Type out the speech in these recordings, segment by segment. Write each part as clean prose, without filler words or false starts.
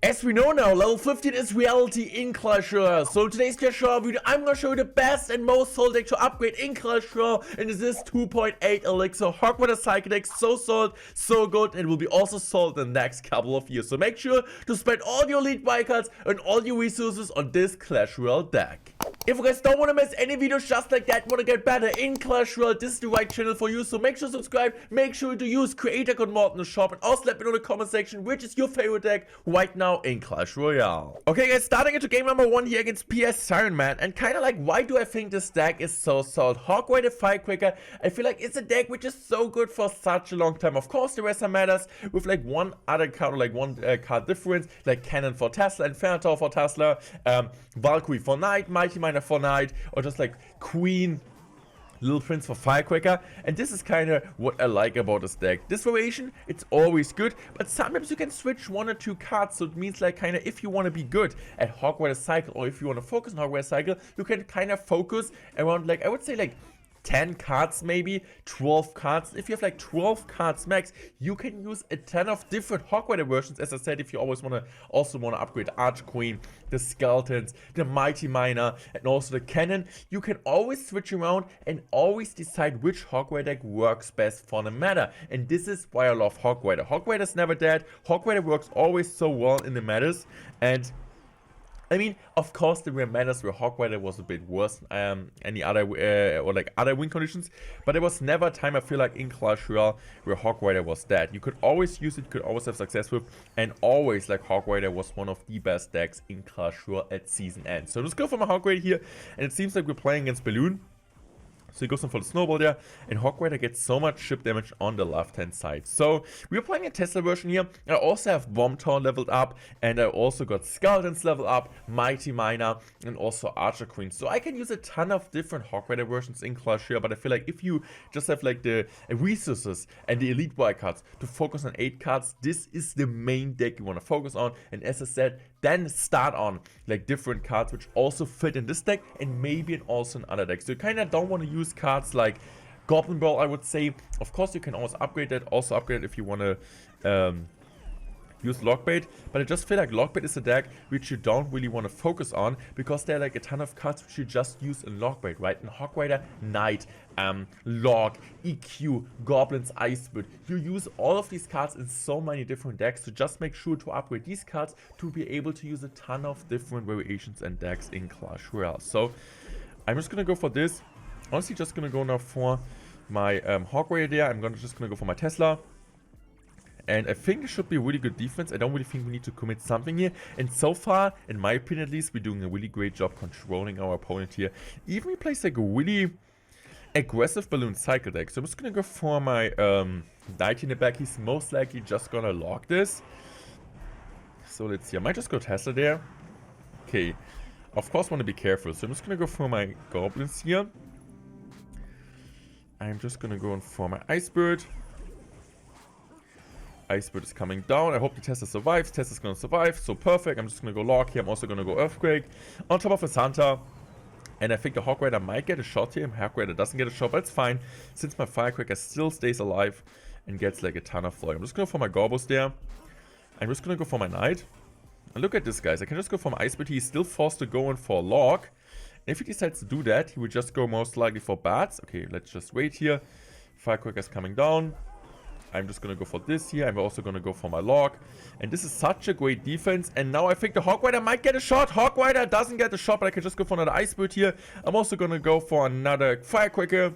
As we know now, level 15 is reality in Clash Royale. So in today's Clash Royale video, I'm gonna show you the best and most sold deck to upgrade in Clash Royale. And this is 2.8 Elixir Hogwarts Cycle deck. So sold, so good, and will be also sold in the next couple of years. So make sure to spend all your elite wildcards and all your resources on this Clash Royale deck. If you guys don't want to miss any videos just like that, want to get better in Clash Royale, this is the right channel for you. So make sure to subscribe, make sure to use creator code Morten in the shop, and also let me know in the comment section which is your favorite deck right now in Clash Royale. Okay guys, starting into game number 1 here against PS Siren Man, and kind of like, why do I think this deck is so sold? Hogwarts the Firecracker, I feel like it's a deck which is so good for such a long time. Of course the rest matters with like one other card, or like one card difference, like Cannon for Tesla, Infernator for Tesla, Valkyrie for Knight, Mighty Miner for Knight, or just like Queen, Little Prince for Firecracker. And this is kind of what I like about this deck. This variation, it's always good, but sometimes you can switch 1 or 2 cards. So it means like kind of, if you want to be good at Hogwarts Cycle, or if you want to focus on Hogwarts Cycle, you can kind of focus around, like, I would say like 10 cards, maybe 12 cards. If you have like 12 cards max, you can use a ton of different Hogwarts versions. As I said, if you also want to upgrade the Arch Queen, the Skeletons, the Mighty Miner, and also the Cannon, you can always switch around and always decide which Hogwarts deck works best for the meta. And this is why I love Hogwarts. Hogwarts is never dead. Hogwarts works always so well in the metas. And I mean, of course, there were metas where Hogwarts was a bit worse than any other, or like other win conditions, but there was never a time, I feel like, in Clash Royale where Hogwarts was dead. You could always use it, could always have success with, and always, like, Hogwarts was one of the best decks in Clash Royale at season end. So let's go for my Hogwarts here, and it seems like we're playing against Balloon. So he goes in for the snowball there, and Hogwarts gets so much ship damage on the left-hand side. So we're playing a Tesla version here. I also have Bomb Tower leveled up, and I also got Skeletons leveled up, Mighty Miner, and also Archer Queen. So I can use a ton of different Hogwarts versions in Clash here, but I feel like if you just have like the resources and the elite wildcards to focus on 8 cards, this is the main deck you want to focus on. And as I said, then start on like different cards which also fit in this deck, and maybe also in other decks. So you kind of don't want to use cards like Goblin Ball, I would say. Of course you can always upgrade that, also upgrade if you want to use Logbait, but I just feel like Logbait is a deck which you don't really want to focus on, because there are like a ton of cards which you just use in Logbait, right? In Hogwarts, Knight, Log, EQ, Goblins, Icebird. You use all of these cards in so many different decks, so just make sure to upgrade these cards to be able to use a ton of different variations and decks in Clash Royale. So I'm just gonna go for this. Honestly, just gonna go now for my Hogwarts there. I'm just gonna go for my Tesla. And I think it should be a really good defense. I don't really think we need to commit something here. And so far, in my opinion at least, we're doing a really great job controlling our opponent here. Even we plays like a really aggressive Balloon Cycle deck. So I'm just going to go for my Knight in the back. He's most likely just going to lock this. So let's see. I might just go Tesla there. Okay. Of course, want to be careful. So I'm just going to go for my Goblins here. I'm just going to go in for my Icebird. Icebird is coming down. I hope the Tesla survives. Tesla's gonna survive. So perfect. I'm just gonna go Log here. I'm also gonna go Earthquake. On top of a Santa. And I think the Hogwarts might get a shot here. Hogwarts doesn't get a shot, but it's fine, since my Firecracker still stays alive and gets like a ton of floor. I'm just gonna go for my Gorbos there. I'm just gonna go for my Knight. And look at this, guys. I can just go for my Icebird. He's still forced to go in for Log. And if he decides to do that, he will just go most likely for Bats. Okay, let's just wait here. Firecracker's coming down. I'm just going to go for this here. I'm also going to go for my Log. And this is such a great defense. And now I think the Hogwarts might get a shot. Hogwarts doesn't get a shot, but I can just go for another Icebird here. I'm also going to go for another Firecracker.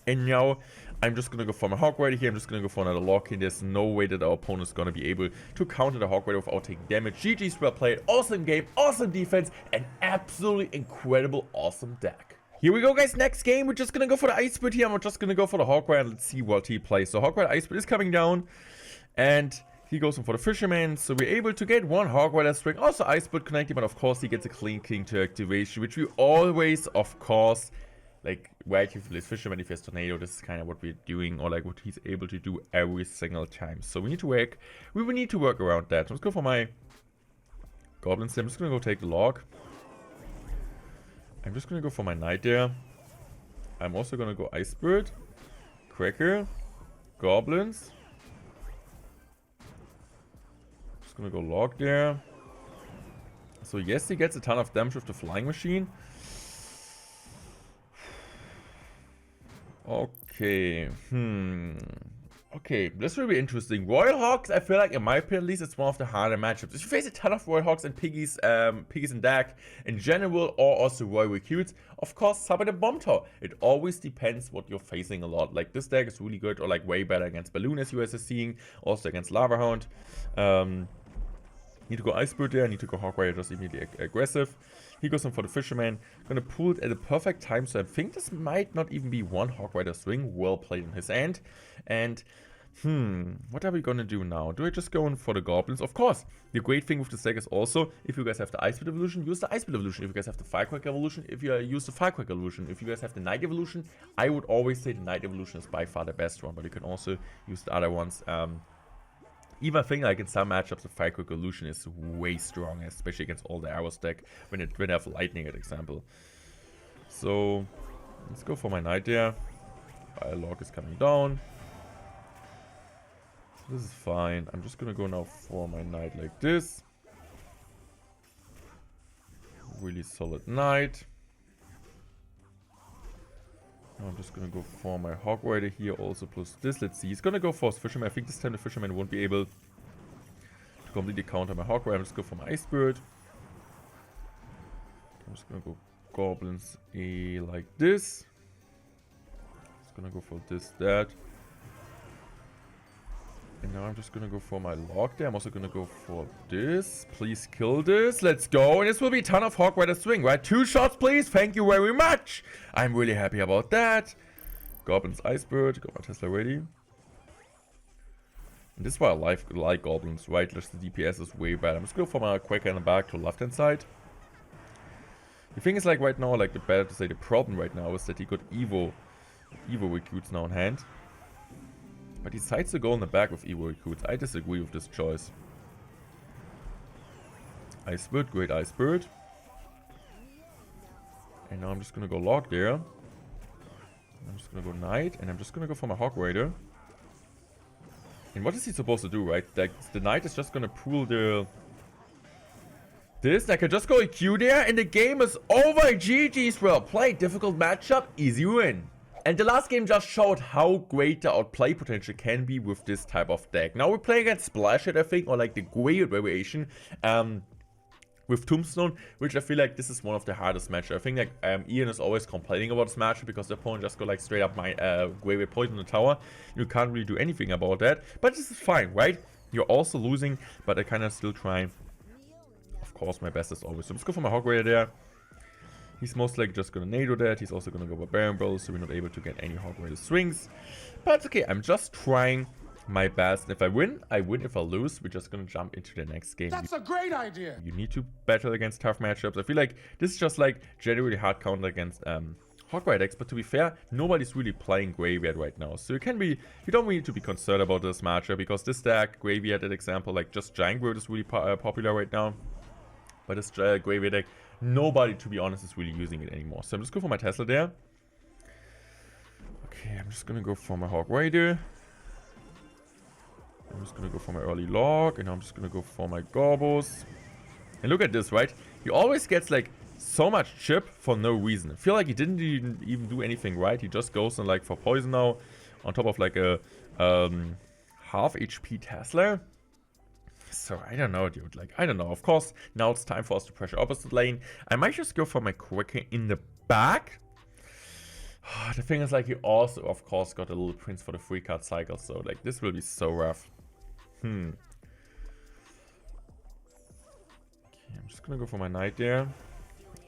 And now I'm just going to go for my Hogwarts here. I'm just going to go for another Log here. There's no way that our opponent is going to be able to counter the Hogwarts without taking damage. GG's, well played. Awesome game. Awesome defense. And absolutely incredible awesome deck. Here we go, guys. Next game, we're just gonna go for the Icebird here. I'm just gonna go for the Hogwarts and let's see what he plays. So Hogwarts Icebird is coming down, and he goes in for the Fisherman. So we're able to get one Hogwarts string. Also Icebird connected, but of course he gets a Clean King to activation, which we always, of course, like, right, if he plays Fisherman, if he has Tornado, this is kind of what we're doing, or like what he's able to do every single time. So we will need to work around that. So let's go for my Goblins. I'm just gonna go take the Log. I'm just going to go for my Knight there. I'm also going to go Icebird, Cracker, Goblins, Just gonna go log there. So yes, he gets a ton of damage with the flying machine. Okay. Okay, this will be interesting. Royal Hogs, I feel like, in my opinion at least, it's one of the harder matchups. If you face a ton of Royal Hogs and Piggies, Piggies in deck in general, or also Royal Recruits, of course, sub in a Bomb Tower. It always depends what you're facing a lot. Like, this deck is really good, or like way better against Balloon, as you guys are seeing, also against Lava Hound. Need to go Ice Bird there, need to go Hog Rider, just immediately aggressive. He goes in for the Fisherman. Gonna pull it at the perfect time, so I think this might not even be one Hog Rider swing. Well played on his end. And, what are we gonna do now? Do I just go in for the Goblins? Of course, the great thing with this deck is also, if you guys have the Ice Bird Evolution, use the Ice Bird Evolution. If you guys have the Firecracker Evolution, use the Firecracker Evolution. If you guys have the Night Evolution, I would always say the Night Evolution is by far the best one, but you can also use the other ones. Even I think like in some matchups the Firecracker Evolution is way stronger, especially against all the arrows deck when they have lightning, for example. So let's go for my Knight there. Fire log is coming down. This is fine. I'm just gonna go now for my Knight like this. Really solid Knight. I'm just gonna go for my Hog Rider here also, plus this. Let's see. He's gonna go for his Fisherman. I think this time the Fisherman won't be able to completely counter my Hog Rider. I'm just go for my Ice Bird. I'm just gonna go Goblins like this. Just gonna go for this, that. And now I'm just gonna go for my log there. I'm also gonna go for this. Please kill this. Let's go. And this will be a ton of Hog Rider swing, right? 2 shots, please. Thank you very much. I'm really happy about that. Goblins Ice Bird. Got my Tesla ready. And this is why I like Goblins, right? Just the DPS is way better. I'm just going for my Quaker in the back to left hand side. The thing is, like right now, like the problem right now is that he got Evo recruits now in hand. But he decides to go in the back with Evo recruits. I disagree with this choice. Ice Bird, great Ice Bird. And now I'm just gonna go log there. I'm just gonna go Knight, and I'm just gonna go for my Hog Rider. And what is he supposed to do, right? Like, the Knight is just gonna pull the... This, I can just go EQ there, and the game is over. GG's, well played. Difficult matchup, easy win. And the last game just showed how great the outplay potential can be with this type of deck. Now we're playing against Splashhead, I think, or like the Gray variation with Tombstone, which I feel like this is one of the hardest matches. I think like Ian is always complaining about this match because the opponent just go like straight up my Gray poison the tower. You can't really do anything about that, but this is fine, right? You're also losing, but I kind of still try, of course, my best as always. So let's go for my Hog Rider there. He's most likely just gonna NATO that. He's also gonna go Barbarian Brawl, so we're not able to get any Hog Rider swings. But it's okay, I'm just trying my best. If I win, I win. If I lose, we're just gonna jump into the next game. That's a great idea! You need to battle against tough matchups. I feel like this is just like generally hard counter against Hog Rider decks, but to be fair, nobody's really playing Graveyard right now. So you don't really need to be concerned about this matchup, because this deck, Graveyard, that example, like just Giant Bird is really popular right now. But this Graveyard deck, nobody, to be honest, is really using it anymore. So I'm just going for my Tesla there. Okay, I'm just gonna go for my Hog Rider. I'm just gonna go for my early log, and I'm just gonna go for my Gorbos. And look at this, right? He always gets like so much chip for no reason. I feel like he didn't even do anything right. He just goes in like for poison now, on top of like a half HP Tesla. So I don't know, dude. Like, I don't know. Of course, now it's time for us to pressure opposite lane. I might just go for my Quaker in the back. The thing is, like, he also, of course, got a little Prince for the 3-card cycle. So, like, this will be so rough. Okay, I'm just gonna go for my Knight there.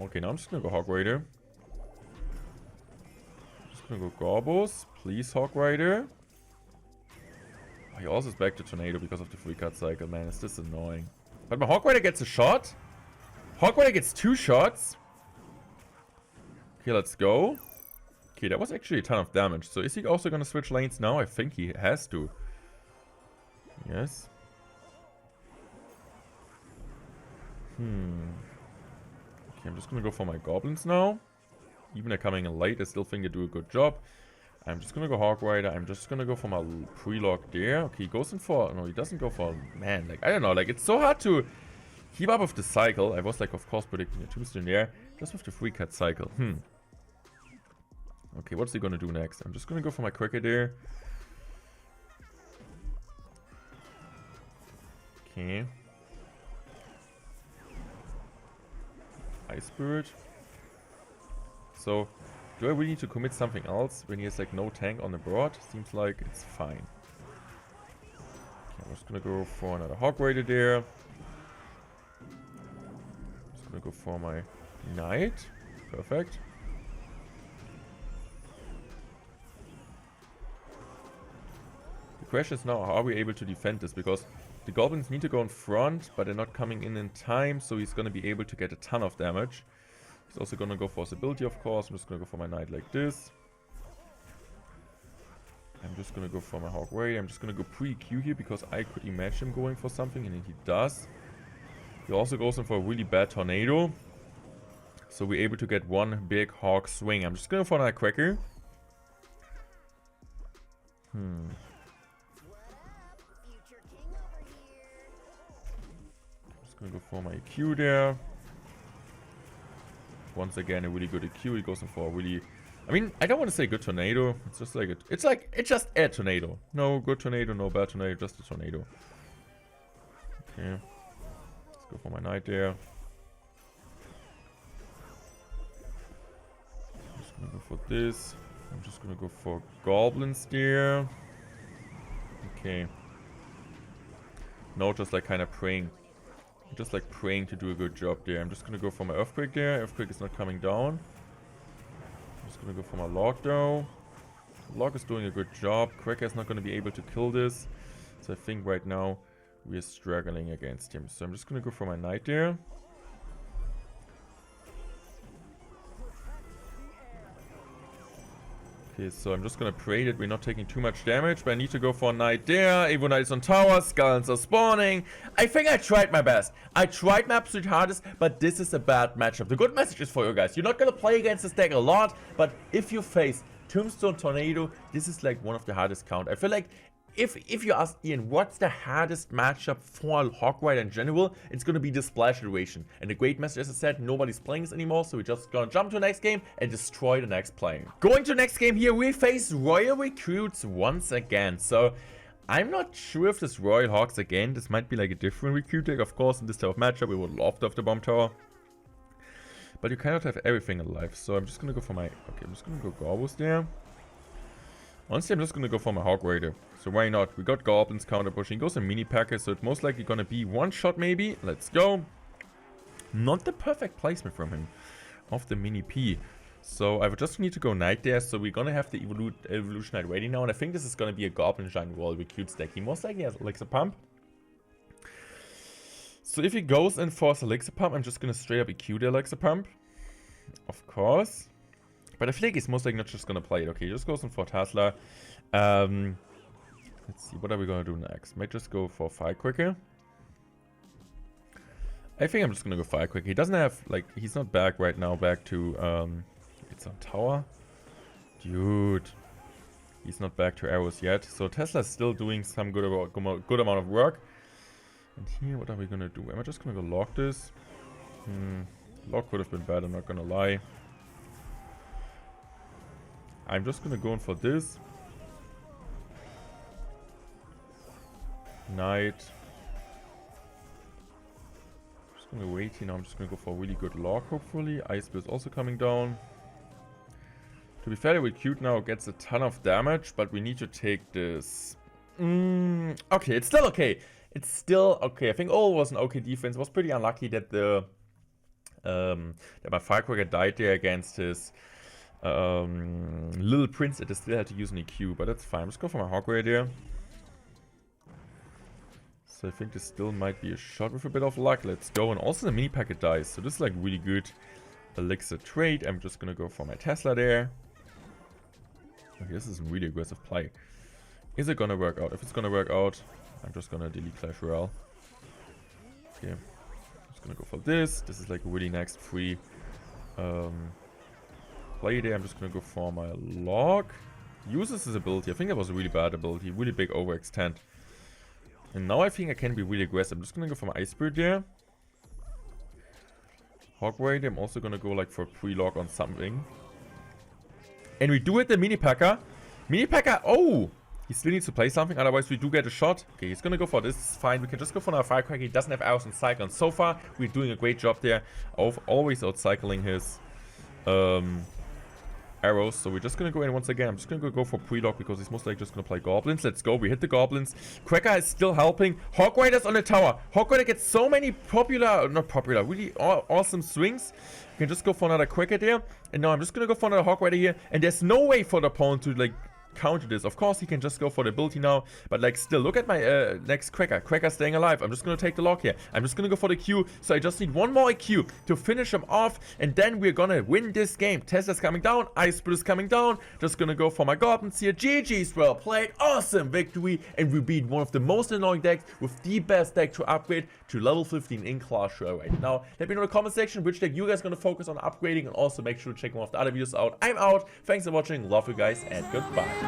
Okay, now I'm just gonna go Hog Rider. I'm just gonna go Gorbos. Please, Hog Rider. He also is back to Tornado because of the 3-card cycle. Man, is this annoying. But my Hog Rider gets a shot. Hog Rider gets 2 shots. Okay, let's go. Okay, that was actually a ton of damage. So is he also going to switch lanes now? I think he has to. Yes. Okay, I'm just going to go for my Goblins now. Even they're coming in late, I still think they do a good job. I'm just gonna go Hog Rider. I'm just gonna go for my pre-log there. Okay, he goes in for... No, he doesn't go for... Man, like, I don't know. Like, it's so hard to keep up with the cycle. I was, like, of course, predicting a tombstone there. Just with the free cut cycle. Okay, what's he gonna do next? I'm just gonna go for my Cricket there. Okay. Ice Spirit. So... Do I really need to commit something else when he has like no tank on the board? Seems like it's fine. Okay, I'm just gonna go for another Hog Rider there. Just gonna go for my Knight. Perfect. The question is now, how are we able to defend this? Because the goblins need to go in front, but they're not coming in time, so he's gonna be able to get a ton of damage. He's also gonna go for his ability, of course. I'm just gonna go for my Knight like this. I'm just gonna go for my Hog Rider. I'm just gonna go pre-Q here because I could imagine him going for something, and he does. He also goes in for a really bad tornado. So we're able to get one big hog swing. I'm just gonna go for another Cracker. Just gonna go for my EQ there. Once again, a really good EQ. He goes in for a really... I mean, I don't want to say good tornado. It's just like... It's just a tornado. No good tornado, no bad tornado, just a tornado. Okay. Let's go for my Knight there. I'm just gonna go for this. I'm just gonna go for Goblins there. Okay. No, just like kind of praying. Just like praying to do a good job there. I'm just gonna go for my Earthquake there. Earthquake is not coming down. I'm just gonna go for my Log though. Log is doing a good job. Cracker is not gonna be able to kill this. So I think right now we are struggling against him. So I'm just gonna go for my Knight there. Okay, so I'm just gonna pray that we're not taking too much damage, but I need to go for a Knight there. Evo Knight is on tower, Skulls are spawning. I think I tried my best. I tried my absolute hardest, but this is a bad matchup. The good message is for you guys. You're not gonna play against this deck a lot, but if you face Tombstone Tornado, this is like one of the hardest count. I feel like if you ask Ian, what's the hardest matchup for Hog Rider in general, it's going to be the splash iteration. And the great message, as I said, nobody's playing this anymore, so we're just going to jump to the next game and destroy the next player. Going to the next game here, we face Royal Recruits once again. So I'm not sure if this Royal Hogs again, this might be like a different recruit deck. Of course, in this type of matchup, we would love to have the Bomb Tower. But you cannot have everything alive, so I'm just going to go for my... Okay, I'm just going to go Gorbos there. Honestly, I'm just going to go for my Hog Rider. So why not? We got Goblins counter pushing. Goes a mini Pekka, so it's most likely going to be one shot maybe. Let's go. Not the perfect placement from him of the mini P. So I would just need to go Knight there. So we're going to have the Evolution Knight ready now. And I think this is going to be a Goblin Giant Royal Recruits deck. He most likely has Elixir Pump. So if he goes in for Elixir Pump, I'm just going to straight up EQ the Elixir Pump. Of course. But I feel like he's most likely not just going to play it. Okay, he just goes in for Tesla. Let's see, what are we going to do next? Might just go for Firecracker. I think I'm just going to go Firecracker. He doesn't have, like, he's not back right now, back to, it's on tower. Dude. He's not back to arrows yet. So Tesla's still doing some good amount of work. And here, what are we going to do? Am I just going to go Log this? Log could have been bad, I'm not going to lie. I'm just going to go in for this. Knight. Just going to wait here. Now I'm just going to go for a really good Log, hopefully. Ice Spirit is also coming down. To be fair, with Cute now gets a ton of damage, but we need to take this. Okay, it's still okay. It's still okay. I think all was an okay defense. It was pretty unlucky that the that my Firecracker died there against his little prince. It still had to use an EQ, but that's fine. Let's go for my Hog Rider there. So I think this still might be a shot with a bit of luck. Let's go. And also the mini packet dies. So this is like really good elixir trade. I'm just gonna go for my Tesla there. Okay, this is a really aggressive play. Is it gonna work out? If it's gonna work out, I'm just gonna delete Clash Royale. Okay. I'm just gonna go for this. This is like a really next free play there. I'm just gonna go for my Log. uses his ability. I think that was a really bad ability. Really big overextend. And now I think I can be really aggressive. I'm just gonna go for my Ice Spirit there. Hogwaiter, I'm also gonna go like for a pre-lock on something. And we do hit the Mini Pekka. Mini Pekka, oh! He still needs to play something, otherwise we do get a shot. Okay, he's gonna go for this, it's fine. We can just go for another Firecracker. He doesn't have arrows and cycle. And so far, we're doing a great job there of always outcycling his arrows. So we're just gonna go in once again. I'm just gonna go for pre-lock because he's most likely just gonna play goblins. Let's go. We hit the goblins. Cracker is still helping. Hogwaiter's on the tower. Hogwaiter gets so many really awesome swings. We can just go for another Cracker there. And now I'm just gonna go for another Hogwaiter here. And there's no way for the opponent to like counter this. Of course he can just go for the ability now, but like still look at my next Cracker staying alive. I'm just gonna take the lock here. I'm just gonna go for the Q, so I just need one more IQ to finish him off, and then we're gonna win this game. Tesla's coming down, Ice Spirit is coming down. Just gonna go for my goblins here. GG's, well played, awesome victory, and we beat one of the most annoying decks with the best deck to upgrade to level 15 in Clash Royale right now. Let me know in the comment section which deck you guys gonna focus on upgrading, and also make sure to check one of the other videos out. I'm out, thanks for watching, love you guys, and goodbye.